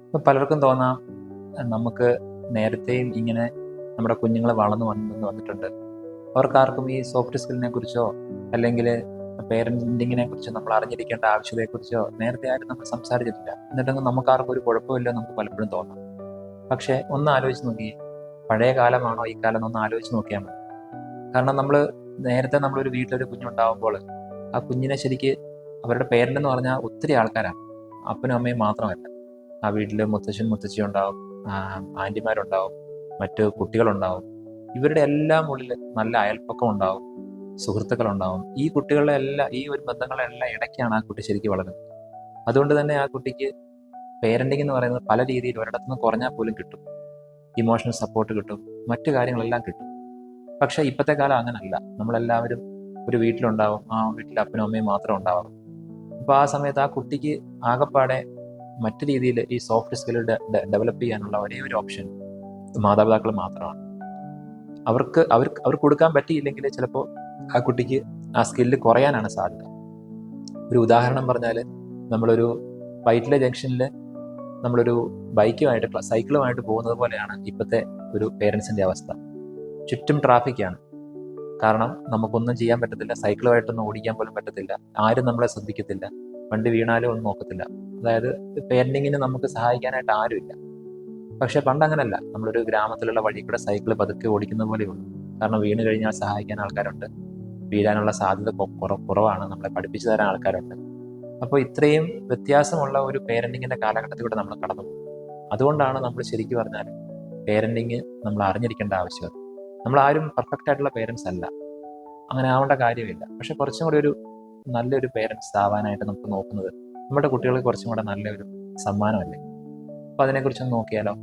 ഇപ്പം പലർക്കും തോന്നാം, നമുക്ക് നേരത്തെയും ഇങ്ങനെ നമ്മുടെ കുഞ്ഞുങ്ങൾ വളർന്നു വന്നിട്ടുണ്ട്. അവർക്കാർക്കും ഈ സോഫ്റ്റ് സ്കില്ലിനെ കുറിച്ചോ അല്ലെങ്കിൽ പേരൻറ്റിങ്ങിനെ കുറിച്ചോ നമ്മൾ അറിഞ്ഞിരിക്കേണ്ട ആവശ്യതയെക്കുറിച്ചോ നേരത്തെ ആരും നമ്മൾ സംസാരിച്ചിട്ടില്ല. എന്നിട്ടൊന്നും നമുക്കാർക്കും ഒരു കുഴപ്പമില്ല നമുക്ക് പലപ്പോഴും തോന്നാം. പക്ഷേ ഒന്ന് ആലോചിച്ച് നോക്കി, പഴയ കാലമാണോ ഈ കാലം എന്നൊന്ന് ആലോചിച്ച് നോക്കിയാൽ മതി. കാരണം നേരത്തെ നമ്മളൊരു വീട്ടിലൊരു കുഞ്ഞുണ്ടാകുമ്പോൾ ആ കുഞ്ഞിനെ ശരിക്ക് അവരുടെ പേരൻ്റ് എന്ന് പറഞ്ഞാൽ ഒത്തിരി ആൾക്കാരാണ്, അപ്പനും അമ്മയും മാത്രമല്ല. ആ വീട്ടിൽ മുത്തശ്ശൻ മുത്തശ്ശി ഉണ്ടാവും, ആൻറ്റിമാരുണ്ടാവും, മറ്റു കുട്ടികളുണ്ടാവും. ഇവരുടെ എല്ലാം ഉള്ളിൽ നല്ല അയൽപ്പക്കം ഉണ്ടാവും, സുഹൃത്തുക്കളുണ്ടാവും. ഈ കുട്ടികളുടെ എല്ലാം, ഈ ഒരു ബന്ധങ്ങളുടെ എല്ലാം ഇടയ്ക്കാണ് ആ കുട്ടി ശരിക്കും വളരുന്നത്. അതുകൊണ്ട് തന്നെ ആ കുട്ടിക്ക് പേരൻറ്റിങ് എന്ന് പറയുന്നത് പല രീതിയിൽ ഒരിടത്തുനിന്ന് കുറഞ്ഞാൽ പോലും കിട്ടും. ഇമോഷണൽ സപ്പോർട്ട് കിട്ടും, മറ്റു കാര്യങ്ങളെല്ലാം കിട്ടും. പക്ഷേ ഇപ്പോഴത്തെ കാലം അങ്ങനല്ല. നമ്മളെല്ലാവരും ഒരു വീട്ടിലുണ്ടാവും, ആ വീട്ടിൽ അപ്പനും അമ്മയും മാത്രം ഉണ്ടാവും. അപ്പോൾ ആ സമയത്ത് ആ കുട്ടിക്ക് ആകെപ്പാടെ മറ്റു രീതിയിൽ ഈ സോഫ്റ്റ് സ്കിൽ ഡെവലപ്പ് ചെയ്യാനുള്ള ഒരേ ഒരു ഓപ്ഷൻ മാതാപിതാക്കൾ മാത്രമാണ്. അവർക്ക് കൊടുക്കാൻ പറ്റിയില്ലെങ്കിൽ ചിലപ്പോൾ ആ കുട്ടിക്ക് ആ സ്കില്ല് കുറയാനാണ് സാധ്യത. ഒരു ഉദാഹരണം പറഞ്ഞാൽ, നമ്മളൊരു വൈറ്റില ജംഗ്ഷനിൽ നമ്മളൊരു സൈക്കിളുമായിട്ട് പോകുന്നത് പോലെയാണ് ഇപ്പോഴത്തെ ഒരു പേരൻസിൻ്റെ അവസ്ഥ. ചുറ്റും ട്രാഫിക്കാണ്. കാരണം നമുക്കൊന്നും ചെയ്യാൻ പറ്റത്തില്ല, സൈക്കിളുമായിട്ടൊന്നും ഓടിക്കാൻ പോലും പറ്റത്തില്ല, ആരും നമ്മളെ ശ്രദ്ധിക്കത്തില്ല, വണ്ടി വീണാലും ഒന്നും നോക്കത്തില്ല. അതായത് പേരൻറ്റിങ്ങിന് നമുക്ക് സഹായിക്കാനായിട്ട് ആരുമില്ല. പക്ഷേ പണ്ടങ്ങനല്ല. നമ്മളൊരു ഗ്രാമത്തിലുള്ള വഴി കൂടെ സൈക്കിൾ പതുക്കെ ഓടിക്കുന്ന പോലെയുള്ളൂ. കാരണം വീണ് കഴിഞ്ഞാൽ സഹായിക്കാൻ ആൾക്കാരുണ്ട്, വീഴാനുള്ള സാധ്യത കുറവാണ്, നമ്മളെ പഠിപ്പിച്ചു തരാൻ ആൾക്കാരുണ്ട്. അപ്പോൾ ഇത്രയും വ്യത്യാസമുള്ള ഒരു പേരൻറ്റിങ്ങിൻ്റെ കാലഘട്ടത്തിലൂടെ നമ്മൾ കടന്നു പോകും. അതുകൊണ്ടാണ് നമ്മൾ ശരിക്കും പറഞ്ഞാൽ പേരൻറ്റിങ് നമ്മൾ അറിഞ്ഞിരിക്കേണ്ട ആവശ്യകത. നമ്മളാരും പെർഫെക്റ്റ് ആയിട്ടുള്ള പേരൻസ് അല്ല, അങ്ങനെ ആവേണ്ട കാര്യമില്ല. പക്ഷെ കുറച്ചും കൂടി ഒരു നല്ലൊരു പേരൻസ് ആവാനായിട്ട് നമുക്ക് നോക്കുന്നത് നമ്മുടെ കുട്ടികൾക്ക് കുറച്ചും കൂടെ നല്ലൊരു സമ്മാനമല്ലേ. അപ്പോൾ അതിനെക്കുറിച്ചൊന്ന് നോക്കിയാലോ.